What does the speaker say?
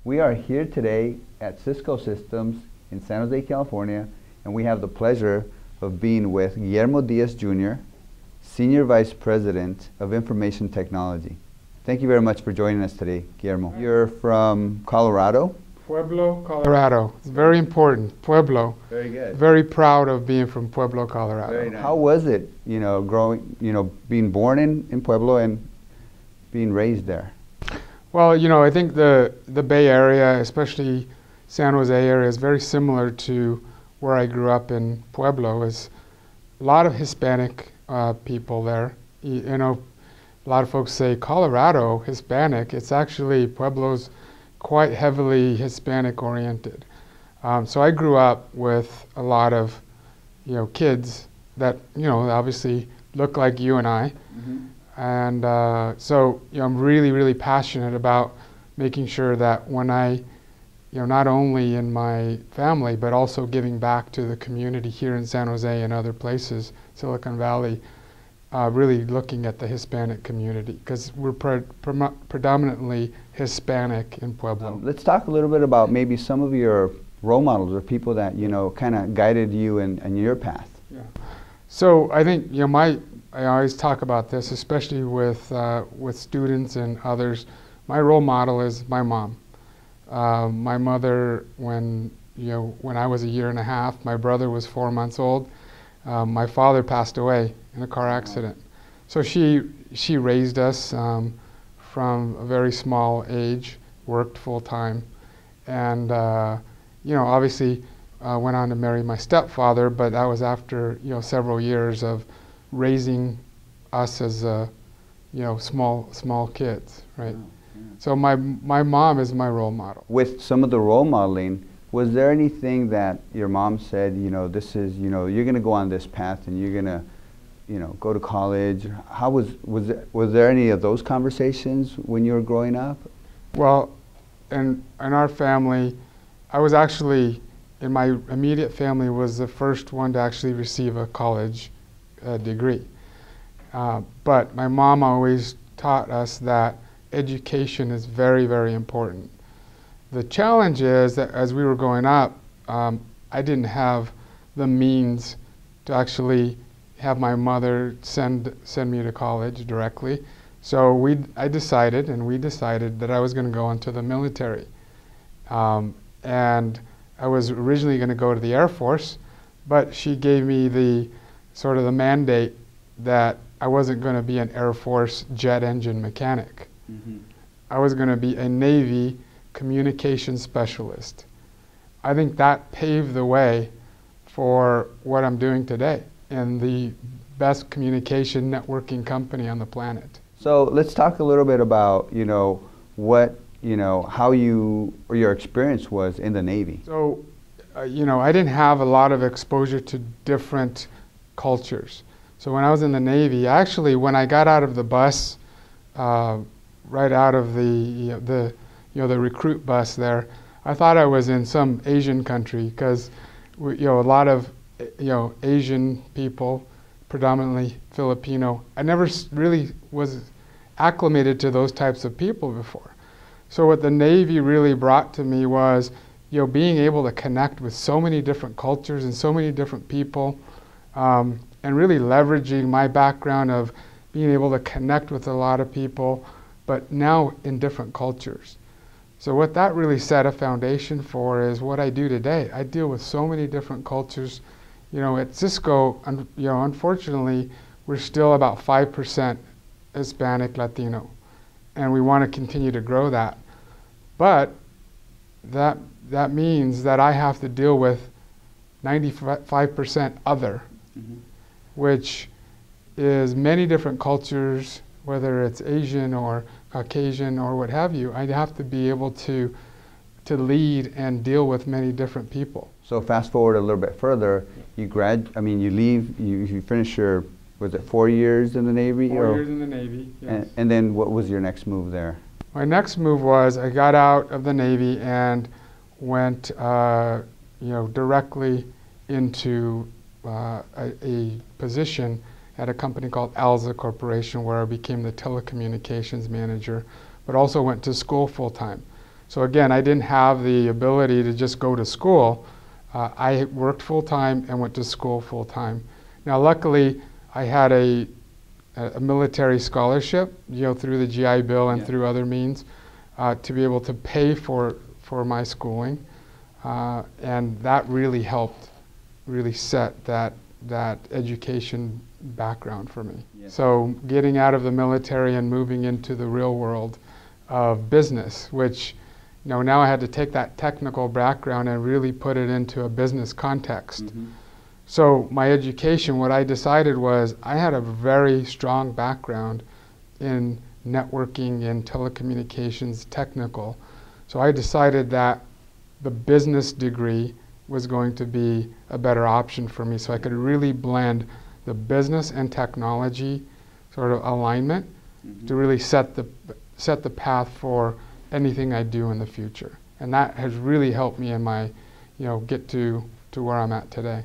We are here today at Cisco Systems in San Jose, California, and we have the pleasure of being with Guillermo Diaz Jr., Senior Vice President of Information Technology. Thank you very much for joining us today, Guillermo. You're from Colorado? Pueblo, Colorado. It's very important, Pueblo. Very good. Very proud of being from Pueblo, Colorado. Very nice. How was it, being born in Pueblo and being raised there? Well, I think the Bay Area, especially San Jose area, is very similar to where I grew up in Pueblo. Is a lot of Hispanic people there. A lot of folks say Colorado, Hispanic. It's actually, Pueblo's quite heavily Hispanic oriented. So I grew up with a lot of, kids that, obviously look like you and I. Mm-hmm. And so I'm really, really passionate about making sure that when I, not only in my family, but also giving back to the community here in San Jose and other places, Silicon Valley, really looking at the Hispanic community, because we're predominantly Hispanic in Pueblo. Let's talk a little bit about maybe some of your role models or people that, kind of guided you in your path. Yeah. So I think, I always talk about this, especially with students and others. My role model is my mom. My mother, when I was a year and a half, my brother was 4 months old. My father passed away in a car accident. So she raised us from a very small age, worked full time, and obviously went on to marry my stepfather. But that was after several years of raising us as small kids, right? Yeah. So my mom is my role model. With some of the role modeling, was there anything that your mom said, this is, you're going to go on this path and you're going to, go to college? How was there any of those conversations when you were growing up? Well, in our family, I was actually, in my immediate family, was the first one to actually receive a college degree. But my mom always taught us that education is very, very important. The challenge is that as we were growing up, I didn't have the means to actually have my mother send me to college directly. So we decided that I was going to go into the military. And I was originally going to go to the Air Force, but she gave me the mandate that I wasn't going to be an Air Force jet engine mechanic. Mm-hmm. I was going to be a Navy communication specialist. I think that paved the way for what I'm doing today in the best communication networking company on the planet. So let's talk a little bit about, how your experience was in the Navy. So, I didn't have a lot of exposure to different cultures. So when I was in the Navy, actually, when I got out of the bus, right out of the recruit bus there, I thought I was in some Asian country, because a lot of Asian people, predominantly Filipino. I never really was acclimated to those types of people before. So what the Navy really brought to me was being able to connect with so many different cultures and so many different people, and really leveraging my background of being able to connect with a lot of people, but now in different cultures. So what that really set a foundation for is what I do today. I deal with so many different cultures. At Cisco, unfortunately, we're still about 5% Hispanic Latino, and we want to continue to grow that. But that means that I have to deal with 95% other, mm-hmm. which is many different cultures, whether it's Asian or Caucasian or what have you. I have to be able to lead and deal with many different people. So fast forward a little bit further, you leave, you finish your, was it 4 years in the Navy? 4 years in the Navy, yes. And then what was your next move there? My next move was I got out of the Navy and went, directly into a position at a company called Alza Corporation, where I became the telecommunications manager, but also went to school full time. So again, I didn't have the ability to just go to school. I worked full-time and went to school full-time. Now luckily, I had a military scholarship, through the GI Bill and through other means, to be able to pay for my schooling. And that really helped really set that education background for me. Yes. So getting out of the military and moving into the real world of business, which now I had to take that technical background and really put it into a business context. Mm-hmm. So my education, what I decided was I had a very strong background in networking and telecommunications technical. So I decided that the business degree was going to be a better option for me, so I could really blend the business and technology sort of alignment to really set the path for anything I do in the future. And that has really helped me in my, get to where I'm at today.